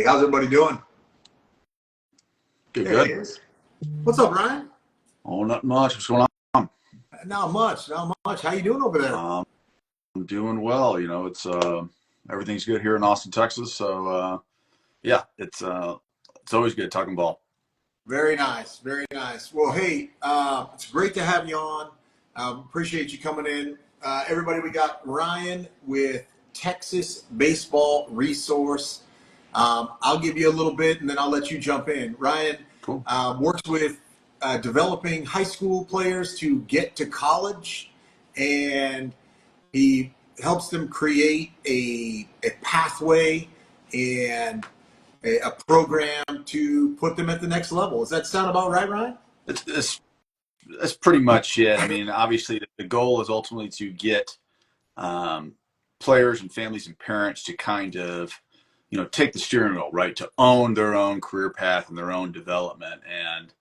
how's everybody doing? Good, There he good. is. What's up, Ryan? Oh, not much. What's going on? Not much, not much. How you doing over there? Um, I'm doing well. It's everything's good here in Austin, Texas. So yeah, it's always good talking ball. Very nice, very nice. Well, hey, it's great to have you on. Appreciate you coming in. Everybody, we got Ryan with Texas Baseball Resource. I'll give you a little bit and then I'll let you jump in. Ryan Cool. works with developing high school players to get to college, and he helps them create a pathway and a program to put them at the next level. Does that sound about right, Ryan? That's pretty much it. I mean, obviously, the goal is ultimately to get um, players and families and parents to kind of, take the steering wheel, right, to own their own career path and their own development. And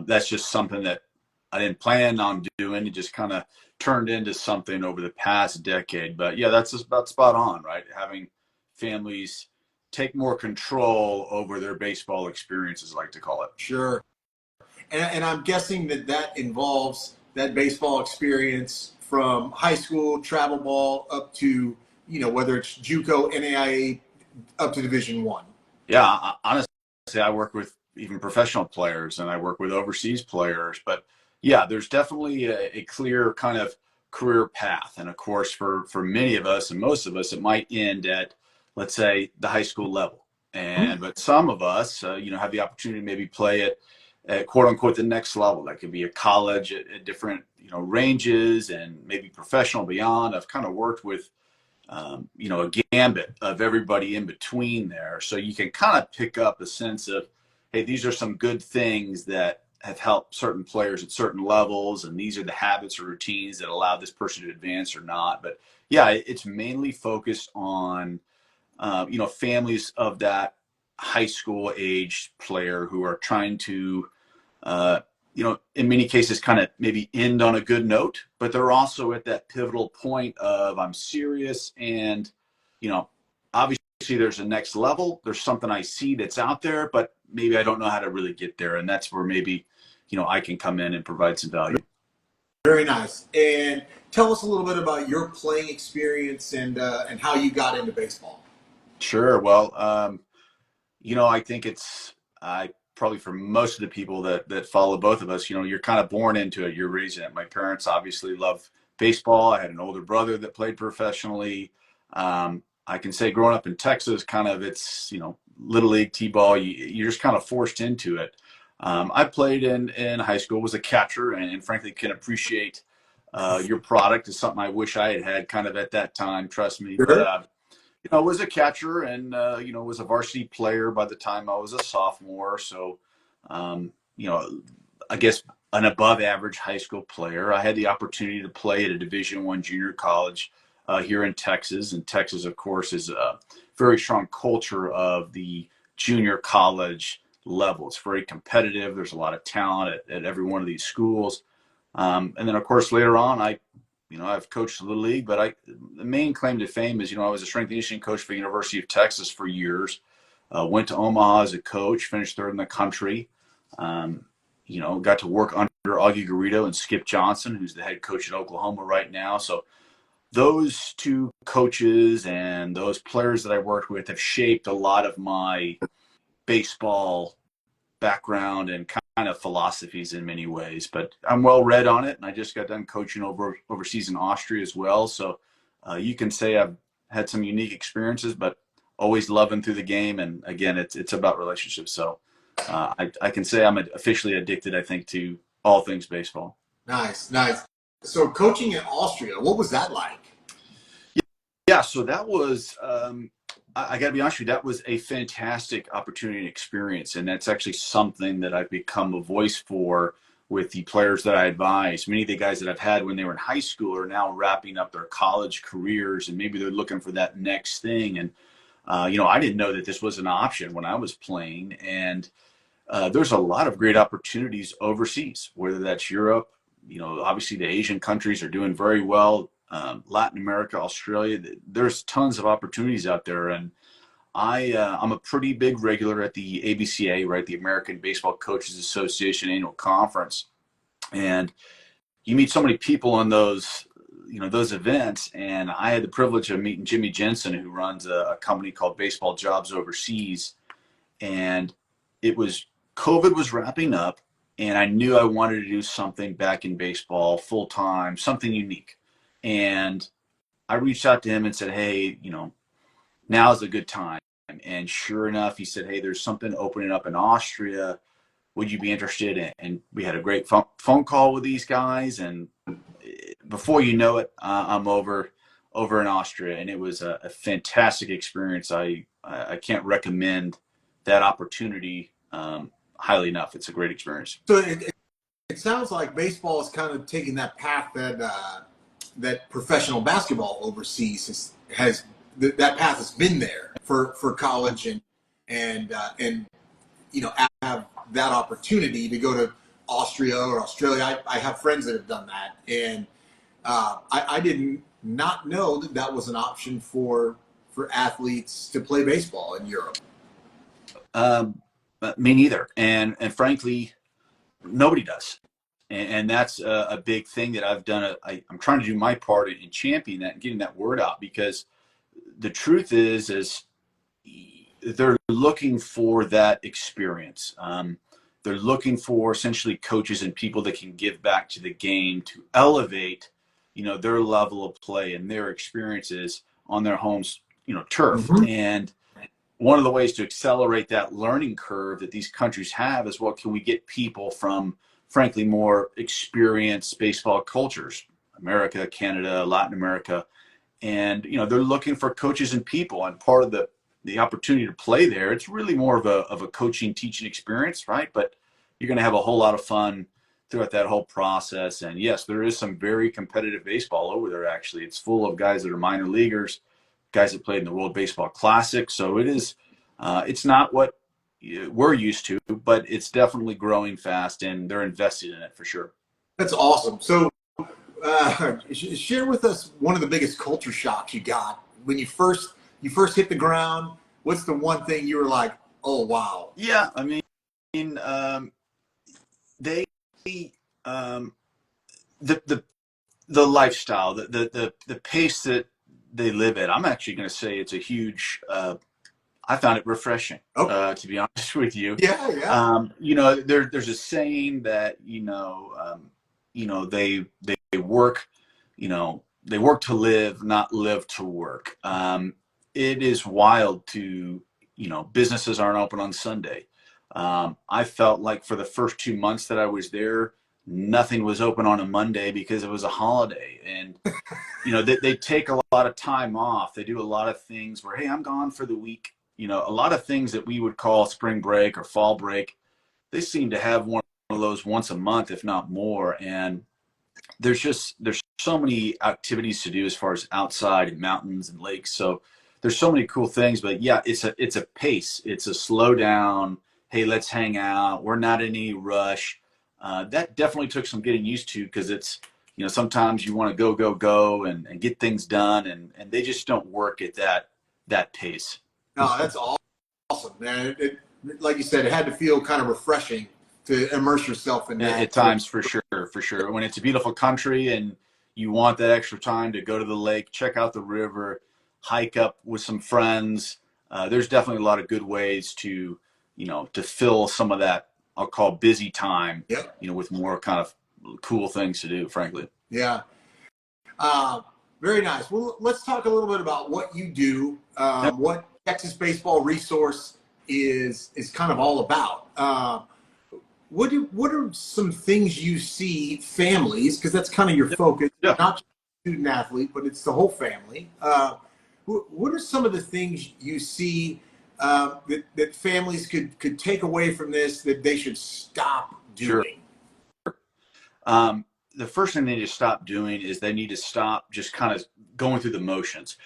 that's just something that I didn't plan on doing. It just kind of turned into something over the past decade. But yeah, that's just about spot on, right? Having families take more control over their baseball experiences, I like to call it. Sure. And I'm guessing that involves that baseball experience from high school, travel ball, up to, whether it's JUCO, NAIA, up to Division One. Yeah, honestly, I work with even professional players and I work with overseas players. But yeah, there's definitely a clear kind of career path. And of course, for many of us and most of us, it might end at, let's say, the high school level. But some of us, have the opportunity to maybe play at quote unquote the next level. That could be a college at different, ranges and maybe professional beyond. I've kind of worked with a gambit of everybody in between there. So you can kind of pick up a sense of, hey, these are some good things that have helped certain players at certain levels, and these are the habits or routines that allow this person to advance or not. But yeah, it's mainly focused on, families of that high school age player who are trying to uh, in many cases kind of maybe end on a good note, but they're also at that pivotal point of I'm serious and, obviously there's a next level. There's something I see that's out there, but maybe I don't know how to really get there. And that's where maybe, I can come in and provide some value. Very nice. And tell us a little bit about your playing experience and how you got into baseball. Sure. Well, I think I probably for most of the people that follow both of us, you're kind of born into it. You're raised in it. My parents obviously love baseball. I had an older brother that played professionally. I can say growing up in Texas, kind of it's, little league t-ball, you're just kind of forced into it. I played in high school, was a catcher, and frankly can appreciate your product is something I wish I had kind of at that time, trust me. But Sure. was a catcher and, was a varsity player by the time I was a sophomore. So, um, you know, I guess an above average high school player. I had the opportunity to play at a Division I junior college here in Texas. And Texas, of course, is a very strong culture of the junior college level. It's very competitive. There's a lot of talent at every one of these schools. And then, of course, later on, I've coached the little league, but the main claim to fame is, I was a strength and conditioning coach for the University of Texas for years. Went to Omaha as a coach, finished third in the country. Got to work under Augie Garrido and Skip Johnson, who's the head coach at Oklahoma right now. So those two coaches and those players that I worked with have shaped a lot of my baseball background and kind of philosophies in many ways, but I'm well read on it. And I just got done coaching overseas in Austria as well. So you can say I've had some unique experiences, but always loving through the game. And again, it's about relationships. So I can say I'm officially addicted, I think, to all things baseball. Nice, nice. So coaching in Austria, what was that like? Yeah, so that was, I got to be honest with you, that was a fantastic opportunity and experience. And that's actually something that I've become a voice for with the players that I advise. Many of the guys that I've had when they were in high school are now wrapping up their college careers and maybe they're looking for that next thing. And, I didn't know that this was an option when I was playing. And there's a lot of great opportunities overseas, whether that's Europe, obviously the Asian countries are doing very well. Latin America, Australia, there's tons of opportunities out there. And I'm a pretty big regular at the ABCA, right? The American Baseball Coaches Association annual conference. And you meet so many people on those, those events. And I had the privilege of meeting Jimmy Jensen, who runs a company called Baseball Jobs Overseas. And COVID was wrapping up, and I knew I wanted to do something back in baseball full time, something unique. And I reached out to him and said, hey, now's a good time. And sure enough, he said, hey, there's something opening up in Austria. Would you be interested in? And we had a great phone call with these guys. And before you know it, I'm over in Austria. And it was a fantastic experience. I can't recommend that opportunity highly enough. It's a great experience. So it sounds like baseball is kind of taking that path that professional basketball overseas has that path has been there for college and have that opportunity to go to Austria or Australia. I have friends that have done that, and I did not know that was an option for athletes to play baseball in Europe. Me neither, and frankly, nobody does. And that's a big thing that I've done. I'm trying to do my part in championing that and getting that word out, because the truth is they're looking for that experience. They're looking for essentially coaches and people that can give back to the game to elevate, their level of play and their experiences on their home's, turf. Mm-hmm. And one of the ways to accelerate that learning curve that these countries have is, what can we get people from, frankly, more experienced baseball cultures, America, Canada, Latin America. And, they're looking for coaches and people, and part of the opportunity to play there, it's really more of a coaching, teaching experience, right? But you're going to have a whole lot of fun throughout that whole process. And yes, there is some very competitive baseball over there. Actually, it's full of guys that are minor leaguers, guys that played in the World Baseball Classic. So it is, it's not what we're used to, but it's definitely growing fast, and they're invested in it for sure. That's awesome. So share with us one of the biggest culture shocks you got when you first hit the ground. What's the one thing you were like, oh wow? Yeah, I mean, they the lifestyle, the pace that they live at. I'm actually going to say it's a huge. I found it refreshing, to be honest with you. Yeah. There's a saying that they work, they work to live, not live to work. It is wild to, businesses aren't open on Sunday. I felt like for the first 2 months that I was there, nothing was open on a Monday because it was a holiday. And, they take a lot of time off. They do a lot of things where, hey, I'm gone for the week. A lot of things that we would call spring break or fall break, they seem to have one of those once a month, if not more. And there's so many activities to do as far as outside and mountains and lakes. So there's so many cool things, but yeah, it's a pace. It's a slow down. Hey, let's hang out. We're not in any rush. That definitely took some getting used to, because it's, sometimes you want to go and get things done, and they just don't work at that pace. No, that's awesome, man. Like you said, it had to feel kind of refreshing to immerse yourself in that. At times, for sure. When it's a beautiful country and you want that extra time to go to the lake, check out the river, hike up with some friends, there's definitely a lot of good ways to, to fill some of that, I'll call busy time, Yep. With more kind of cool things to do, frankly. Yeah. Very nice. Well, let's talk a little bit about what you do, what Texas Baseball Resource is kind of all about. What are some things you see families, because that's kind of your focus, not just student athlete, but it's the whole family. What are some of the things you see that families could take away from this that they should stop doing? Sure. The first thing they need to stop doing is they need to stop just kind of going through the motions.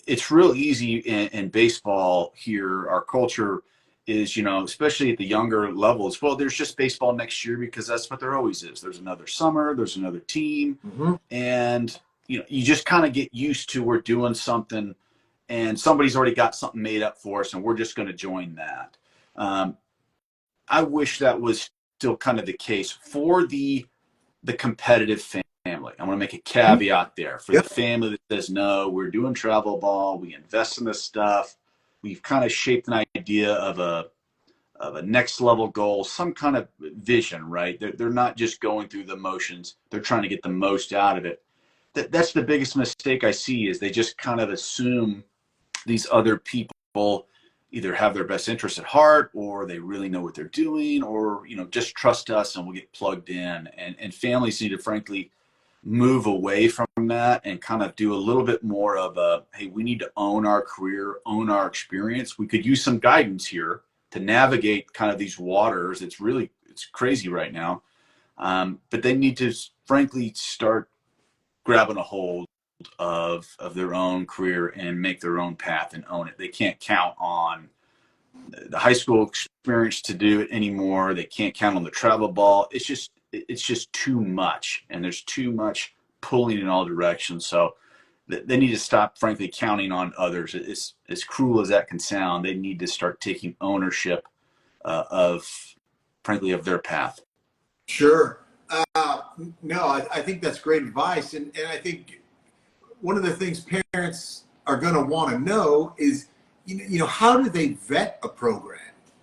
It's real easy in baseball here. Our culture is, especially at the younger levels, well, there's just baseball next year because that's what there always is. There's another summer, there's another team. Mm-hmm. And, you just kind of get used to we're doing something and somebody's already got something made up for us, and we're just going to join that. I wish that was still kind of the case for the competitive family. I want to make a caveat there for the Yep. family that says, no, we're doing travel ball, we invest in this stuff, we've kind of shaped an idea of a next level goal, some kind of vision, right? They're not just going through the motions, they're trying to get the most out of it. That's the biggest mistake I see, is they just kind of assume these other people either have their best interests at heart, or they really know what they're doing, or, you know, just trust us and we'll get plugged in. And families need to frankly move away from that and kind of do a little bit more of a, hey, we need to own our career, own our experience. We could use some guidance here to navigate kind of these waters. It's crazy right now. But they need to frankly start grabbing a hold of their own career and make their own path and own it. They can't count on the high school experience to do it anymore. They can't count on the travel ball. It's just too much, and there's too much pulling in all directions. So they need to stop, frankly, counting on others. It's as cruel as that can sound. They need to start taking ownership frankly, of their path. Sure. No, I think that's great advice. And I think one of the things parents are going to want to know is, how do they vet a program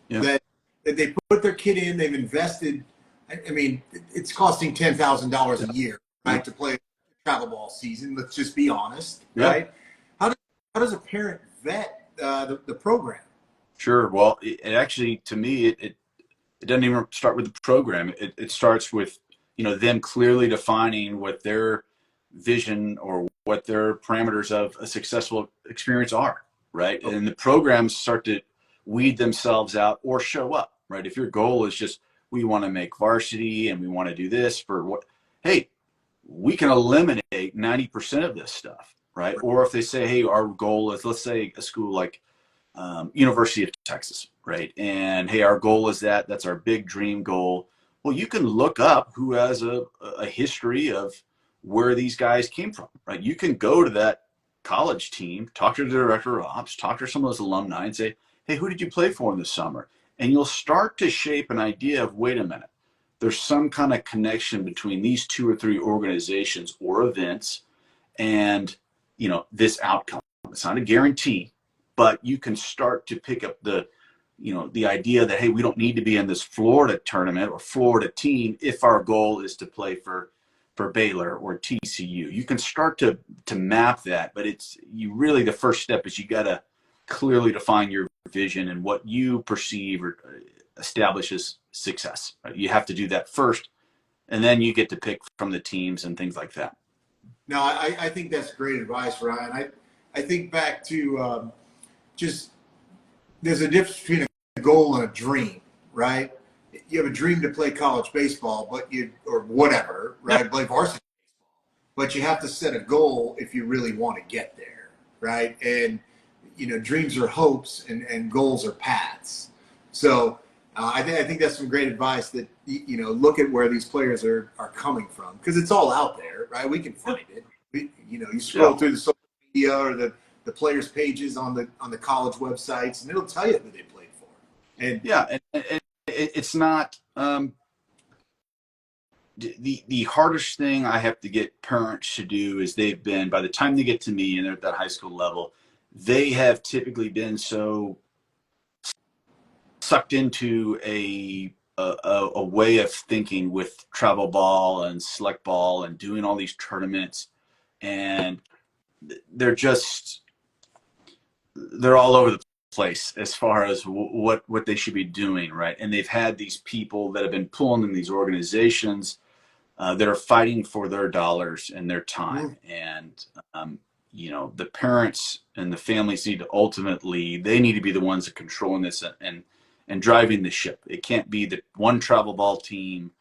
that they put their kid in, they've invested. I mean, it's costing $10,000 a year, right, to play a travel ball season. Let's just be honest, right? How does a parent vet the program? Sure. Well, it actually, to me, it doesn't even start with the program. It starts with, them clearly defining what their vision or what their parameters of a successful experience are, right? Okay. And the programs start to weed themselves out or show up, right? If your goal is just, we want to make varsity and we want to do this for what, hey, we can eliminate 90% of this stuff, right? Or if they say, hey, our goal is, let's say a school like University of Texas, right? And hey, our goal is that's our big dream goal. Well, you can look up who has a history of where these guys came from, right? You can go to that college team, talk to the director of ops, talk to some of those alumni and say, hey, who did you play for in the summer? And you'll start to shape an idea of, wait a minute, there's some kind of connection between these 2 or 3 organizations or events and, this outcome. It's not a guarantee, but you can start to pick up the idea that, hey, we don't need to be in this Florida tournament or Florida team if our goal is to play for Baylor or TCU. You can start to map that, but the first step is you got to clearly define your vision and what you perceive or establish as success. Right? You have to do that first, and then you get to pick from the teams and things like that. No, I think that's great advice, Ryan. I think back to just there's a difference between a goal and a dream, right? You have a dream to play college baseball, or whatever, right? Play varsity baseball, but you have to set a goal if you really want to get there, right? And dreams are hopes, and goals are paths. So I think that's some great advice. That look at where these players are coming from, because it's all out there, right? We can find it. You scroll through the social media or the players' pages on the college websites, and it'll tell you who they played for. And and it's not the hardest thing I have to get parents to do is by the time they get to me and they're at that high school level, they have typically been so sucked into a way of thinking with travel ball and select ball and doing all these tournaments, and they're all over the place as far as what they should be doing, right? And they've had these people that have been pulling in these organizations that are fighting for their dollars and their time. And the parents and the families need to be the ones that are controlling this and driving the ship. It can't be the one travel ball team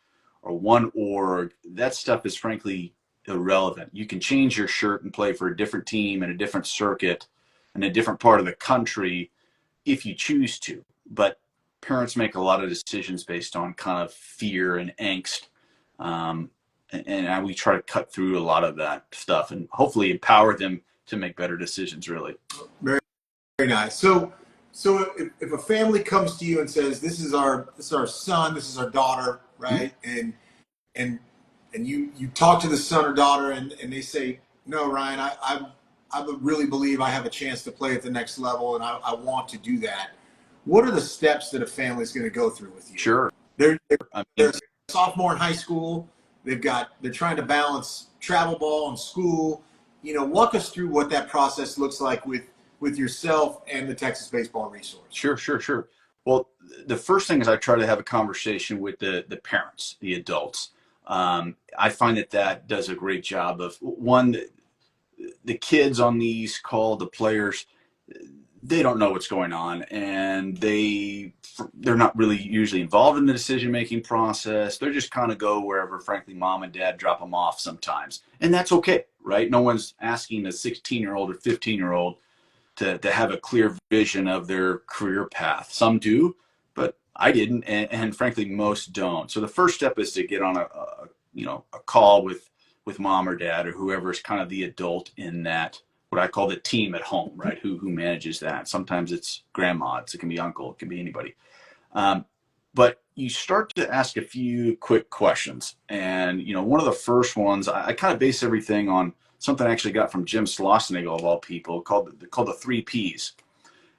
or one org. That stuff is frankly irrelevant. You can change your shirt and play for a different team in a different circuit in a different part of the country if you choose to. But parents make a lot of decisions based on kind of fear and angst. And we try to cut through a lot of that stuff and hopefully empower them to make better decisions, really. Very, very nice. So if a family comes to you and says, this is our son, this is our daughter, right? Mm-hmm. And you talk to the son or daughter and they say, no, Ryan, I really believe I have a chance to play at the next level and I want to do that. What are the steps that a family is going to go through with you? Sure. They're I mean, a sophomore in high school. They're trying to balance travel ball and school. Walk us through what that process looks like with yourself and the Texas Baseball Resource. Sure. Well, the first thing is I try to have a conversation with the parents, the adults. I find that does a great job of, one, the kids on these call, the players, they don't know what's going on, and they're not really usually involved in the decision-making process. They're just kind of go wherever, frankly, mom and dad drop them off sometimes. And that's okay, right? No one's asking a 16-year-old or 15-year-old to have a clear vision of their career path. Some do, but I didn't, and frankly, most don't. So the first step is to get on a call with mom or dad or whoever is kind of the adult in that, what I call the team at home, right? Who manages that? Sometimes it's grandma, it can be uncle, it can be anybody. But you start to ask a few quick questions. And, one of the first ones, I kind of base everything on something I actually got from Jim Schlossnagle, of all people, called the 3 Ps.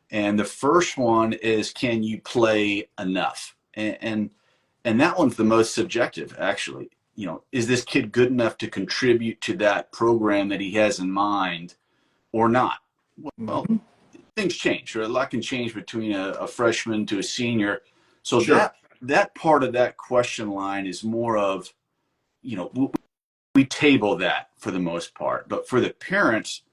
And the first one is, can you play enough? And that one's the most subjective, actually. Is this kid good enough to contribute to that program that he has in mind or not? Well, things change, right? A lot can change between a freshman to a senior. So Sure. that part of that question line is more of, we table that for the most part. But for the parents,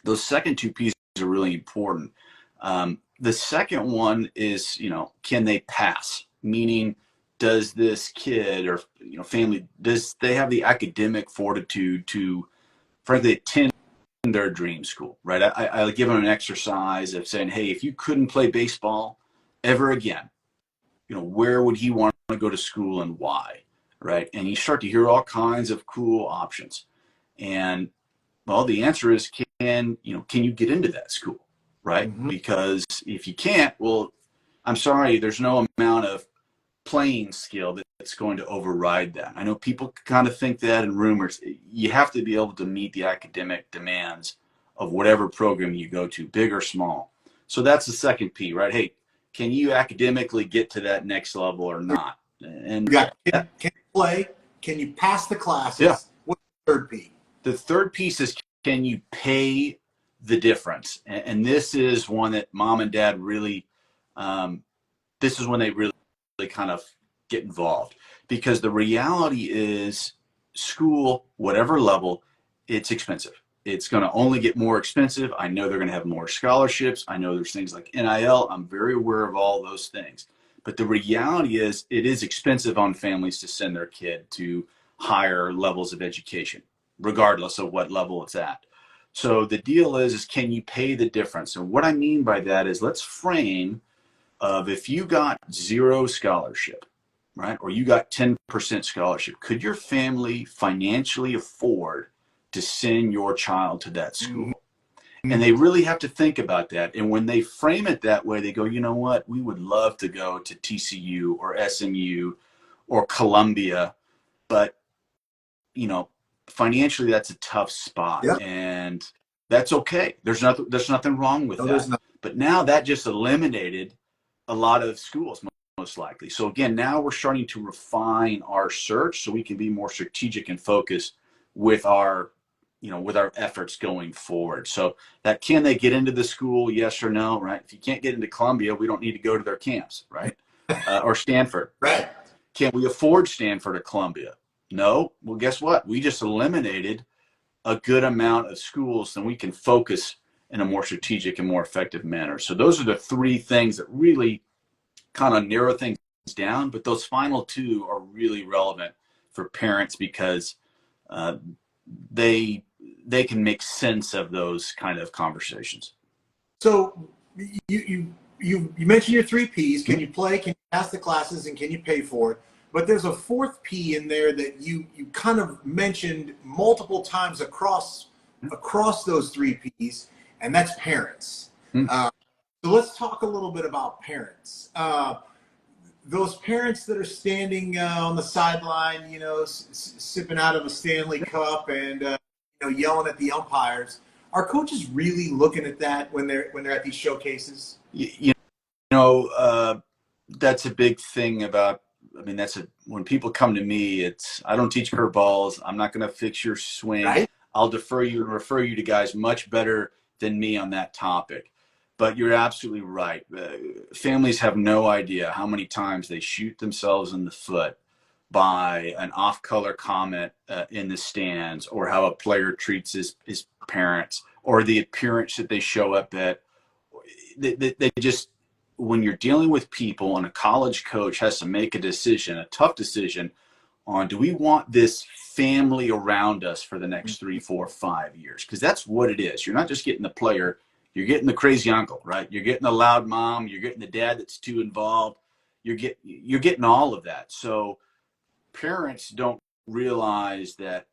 those second 2 P's are really important. The second one is, can they pass? Meaning, does this kid or family, does they have the academic fortitude to, frankly, attend their dream school, right? I give them an exercise of saying, hey, if you couldn't play baseball ever again, where would he want to go to school and why, right? And you start to hear all kinds of cool options. And, well, the answer is, can you get into that school, right? Mm-hmm. Because if you can't, well, I'm sorry, there's no amount of playing skill that's going to override that. I know people kind of think that, and rumors. You have to be able to meet the academic demands of whatever program you go to, big or small. So that's the second P, right? Hey, can you academically get to that next level or not? And can you play? Can you pass the classes? Yeah. What's the third P? The third piece is, can you pay the difference? And this is one that mom and dad really, this is when they really kind of get involved, because the reality is school, whatever level, it's expensive. It's going to only get more expensive. I know they're going to have more scholarships. I know there's things like NIL. I'm very aware of all those things. But the reality is, it is expensive on families to send their kid to higher levels of education, regardless of what level it's at. So the deal is can you pay the difference? And what I mean by that is, let's frame of, if you got 0 scholarship, right, or you got 10% scholarship, could your family financially afford to send your child to that school? Mm-hmm. And they really have to think about that. And when they frame it that way, they go, you know what, we would love to go to TCU or SMU or Columbia, but financially that's a tough spot. Yeah. And that's okay. There's nothing wrong with that. But now that just eliminated a lot of schools, most likely. So again, now we're starting to refine our search so we can be more strategic and focused with our efforts going forward. So that, can they get into the school? Yes or no, right? If you can't get into Columbia, we don't need to go to their camps, right? Or Stanford. Right. Can we afford Stanford or Columbia? No. Well, guess what? We just eliminated a good amount of schools, and we can focus in a more strategic and more effective manner. So those are the 3 things that really kind of narrow things down, but those final 2 are really relevant for parents, because they can make sense of those kind of conversations. So you mentioned your 3 Ps. Can you play? Can you pass the classes? And can you pay for it? But there's a 4th P in there that you kind of mentioned multiple times across across those three P's, and that's parents. Hmm. So let's talk a little bit about parents. Those parents that are standing on the sideline, sipping out of a Stanley Cup and yelling at the umpires. Are coaches really looking at that when they're at these showcases? You know, that's a big thing about. I mean, when people come to me, I don't teach curveballs. I'm not going to fix your swing. Right? I'll defer you and refer you to guys much better than me on that topic. But you're absolutely right. Families have no idea how many times they shoot themselves in the foot by an off-color comment in the stands, or how a player treats his parents, or the appearance that they show up at. They just, when you're dealing with people, and a college coach has to make a decision, a tough decision on, do we want this family around us for the next 3, 4, 5 years? Because that's what it is. You're not just getting the player, you're getting the crazy uncle, right? You're getting the loud mom, you're getting the dad that's too involved. You're getting all of that. So parents don't realize that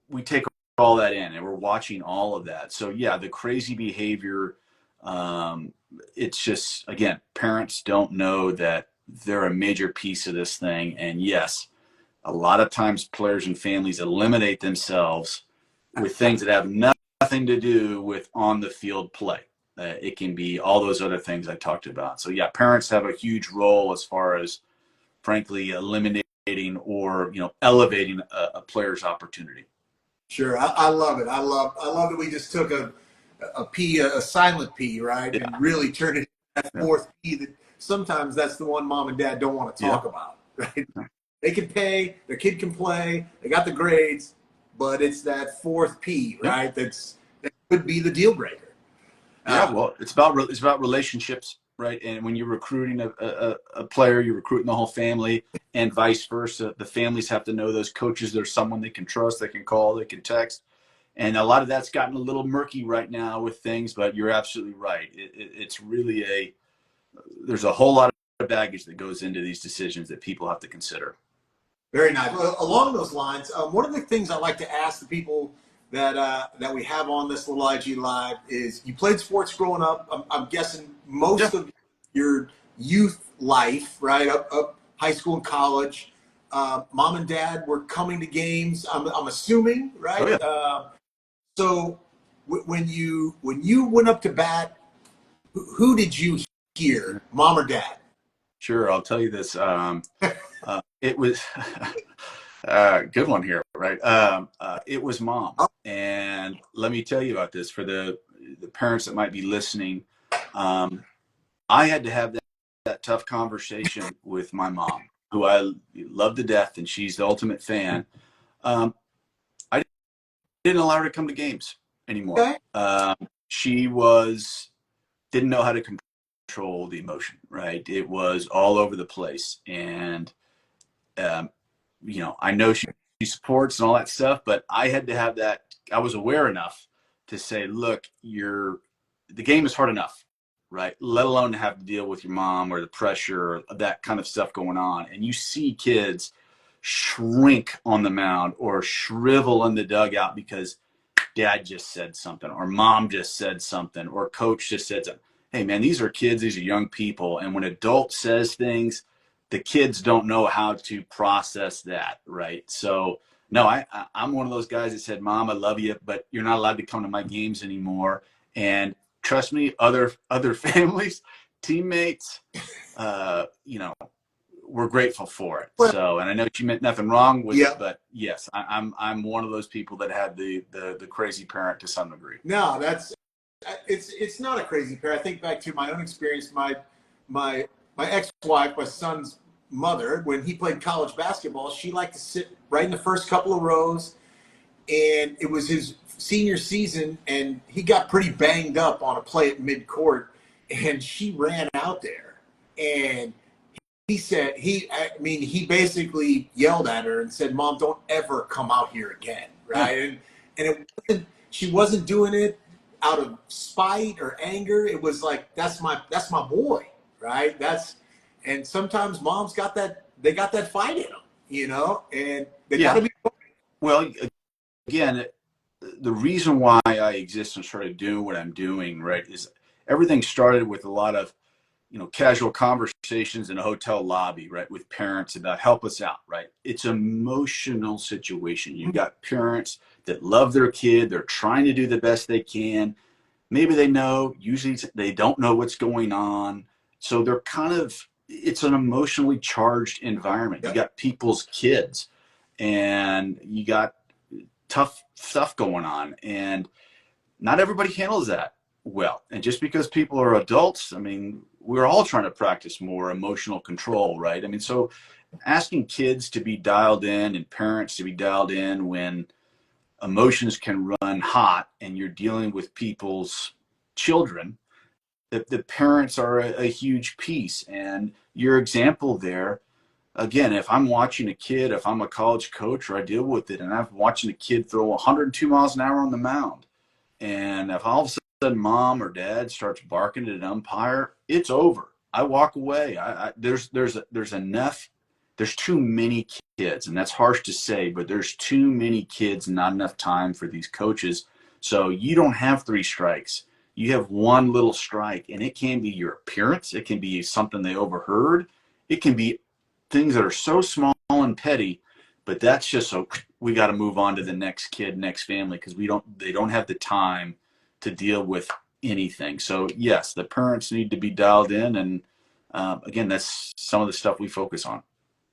we take all that in, and we're watching all of that. So yeah, the crazy behavior, it's just, again, parents don't know that they're a major piece of this thing. And yes, a lot of times players and families eliminate themselves with things that have nothing to do with on the field play. It can be all those other things I talked about. So yeah, parents have a huge role as far as, frankly, eliminating or elevating a player's opportunity. Sure, I love it. I love that we just took a P, a silent P, right, Yeah. and really turned it into that Yeah. fourth P. That sometimes that's the one mom and dad don't want to talk about, right? They can pay, their kid can play, they got the grades, but it's that fourth P, right? That could be the deal breaker. Yeah, well, it's about relationships, right? And when you're recruiting a player, you're recruiting the whole family, and vice versa. The families have to know those coaches. There's someone they can trust, they can call, they can text. And a lot of that's gotten a little murky right now with things, but you're absolutely right. It's really there's a whole lot of baggage that goes into these decisions that people have to consider. Very nice. Well, along those lines, one of the things I like to ask the people that we have on this little IG Live is, you played sports growing up. I'm guessing most of your youth life, right, up high school and college. Mom and dad were coming to games, I'm assuming, right? Oh, yeah. So when you went up to bat, who did you hear, mom or dad? Sure, I'll tell you this. It was good one here, right? It was mom, and let me tell you about this for the parents that might be listening. I had to have that tough conversation with my mom, who I love to death, and she's the ultimate fan. I didn't allow her to come to games anymore. Okay. She didn't know how to control the emotion, right? It was all over the place, and I know she supports and all that stuff, but I had to have that. I was aware enough to say, look, the game is hard enough, right? Let alone to have to deal with your mom or the pressure or that kind of stuff going on. And you see kids shrink on the mound or shrivel in the dugout because dad just said something, or mom just said something, or coach just said something. Hey man, these are kids, these are young people. And when adult says things, the kids don't know how to process that, right? So no, I'm one of those guys that said, Mom, I love you, but you're not allowed to come to my games anymore. And trust me, other families, teammates, we're grateful for it. So, and I know she meant nothing wrong with it, but yes, I'm one of those people that had the crazy parent to some degree. No, it's not a crazy parent. I think back to my own experience. My ex-wife, my son's mother, when he played college basketball, she liked to sit right in the first couple of rows, and it was his senior season, and he got pretty banged up on a play at midcourt, and she ran out there, and he said he basically yelled at her and said, Mom, don't ever come out here again, right? And she wasn't doing it out of spite or anger. It was like, that's my boy, right? And sometimes moms got that fight in them, and they got to be. Well, again, the reason why I exist and started doing what I'm doing, right, is everything started with a lot of, casual conversations in a hotel lobby, right, with parents about help us out, right? It's an emotional situation. You've got parents that love their kid. They're trying to do the best they can. Maybe they know, usually they don't know what's going on. So they're it's an emotionally charged environment. You got people's kids and you got tough stuff going on. And not everybody handles that well. And just because people are adults, I mean, we're all trying to practice more emotional control, right? I mean, so asking kids to be dialed in and parents to be dialed in when emotions can run hot and you're dealing with people's children, the parents are a huge piece. And your example there, again, if I'm watching a kid, if I'm a college coach or I deal with it and I'm watching a kid throw 102 miles an hour on the mound, and if all of a sudden mom or dad starts barking at an umpire, it's over. I walk away. There's enough. There's too many kids, and that's harsh to say, but there's too many kids, and not enough time for these coaches. So you don't have three strikes. You have one little strike, and it can be your appearance. It can be something they overheard. It can be things that are so small and petty, but that's just so we got to move on to the next kid, next family, because they don't have the time to deal with anything. So yes, the parents need to be dialed in, and again, that's some of the stuff we focus on.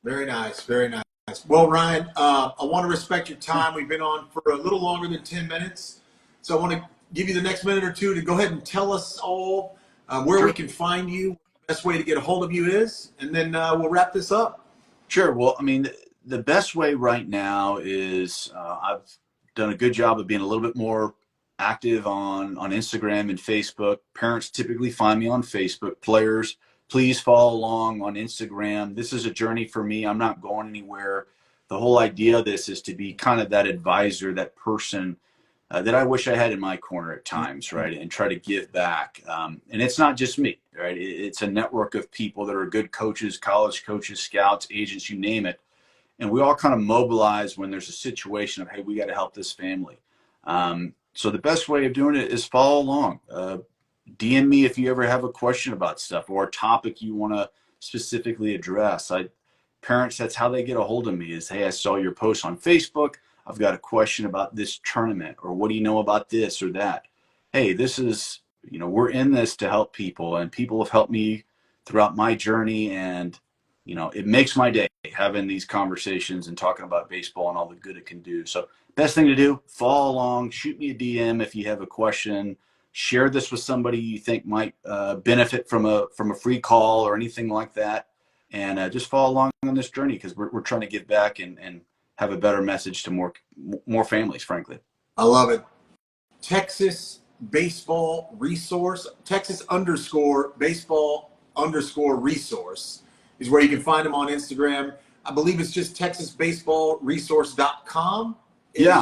Very nice. Very nice. Well, Ryan, I want to respect your time. We've been on for a little longer than 10 minutes. So I want to give you the next minute or two to go ahead and tell us all where Sure. we can find you, the best way to get a hold of you is, and then we'll wrap this up. Sure. Well, I mean, the best way right now is I've done a good job of being a little bit more active on Instagram and Facebook. Parents typically find me on Facebook. Players, please follow along on Instagram. This is a journey for me. I'm not going anywhere. The whole idea of this is to be kind of that advisor, that person that I wish I had in my corner at times, right? And try to give back. And it's not just me, right? It's a network of people that are good coaches, college coaches, scouts, agents, you name it. And we all kind of mobilize when there's a situation of, hey, we got to help this family. So the best way of doing it is follow along. DM me if you ever have a question about stuff or a topic you want to specifically address. Parents, that's how they get a hold of me is, hey, I saw your post on Facebook. I've got a question about this tournament, or what do you know about this or that? Hey, this is, we're in this to help people, and people have helped me throughout my journey. And, it makes my day having these conversations and talking about baseball and all the good it can do. So best thing to do, follow along, shoot me a DM if you have a question, share this with somebody you think might benefit from a free call or anything like that. And just follow along on this journey, because we're trying to give back and have a better message to more families, frankly. I love it. Texas Baseball Resource, Texas_baseball_resource is where you can find them on Instagram. I believe it's just texasbaseballresource.com Yeah.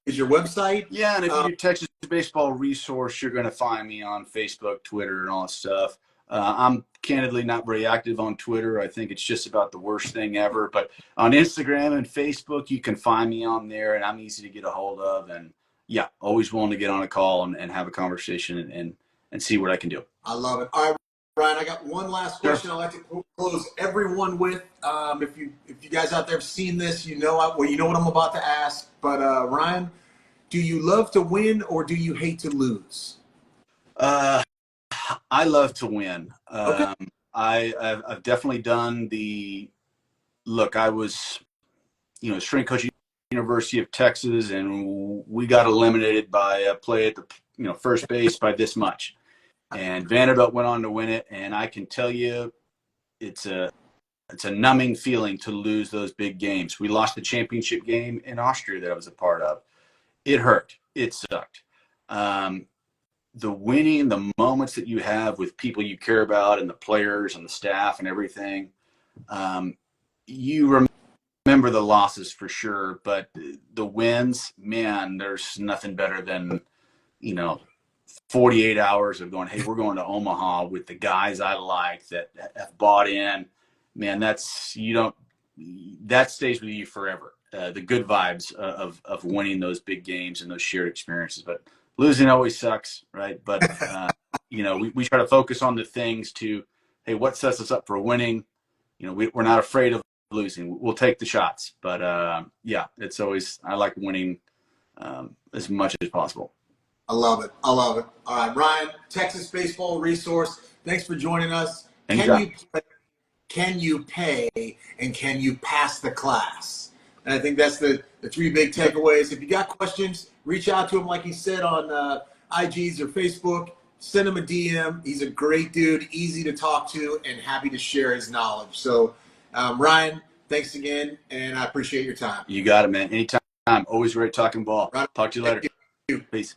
is your website. Yeah, and if you do Texas Baseball Resource, you're going to find me on Facebook, Twitter, and all that stuff. I'm candidly not very active on Twitter. I think it's just about the worst thing ever. But on Instagram and Facebook, you can find me on there, and I'm easy to get a hold of. And yeah, always willing to get on a call and have a conversation and see what I can do. I love it. All right, Ryan, I got one last question I'd like to close everyone with. If you guys out there have seen this, you know what I'm about to ask. But Ryan, do you love to win or do you hate to lose? I love to win. Okay. I've definitely done look, I was, strength coach at University of Texas, and we got eliminated by a play at the, first base by this much. And Vanderbilt went on to win it. And I can tell you, it's a numbing feeling to lose those big games. We lost the championship game in Austria that I was a part of. It hurt. It sucked. The winning, the moments that you have with people you care about and the players and the staff and everything, you remember the losses for sure, but the wins, man, there's nothing better than, 48 hours of going, hey, we're going to Omaha with the guys I like that have bought in. Man, that stays with you forever. the good vibes of winning those big games and those shared experiences. But losing always sucks, right? But we try to focus on the things to, hey, what sets us up for winning? We're not afraid of losing. We'll take the shots. But yeah, it's always, I like winning as much as possible. I love it. I love it. All right, Ryan, Texas Baseball Resource. Thanks for joining us. Anytime. Can you pay, and can you pass the class? And I think that's the three big takeaways. If you got questions, reach out to him, like he said, on IGs or Facebook. Send him a DM. He's a great dude, easy to talk to, and happy to share his knowledge. So, Ryan, thanks again, and I appreciate your time. You got it, man. Anytime. Always great talking ball. Right. Talk to you later. Thank you. Peace.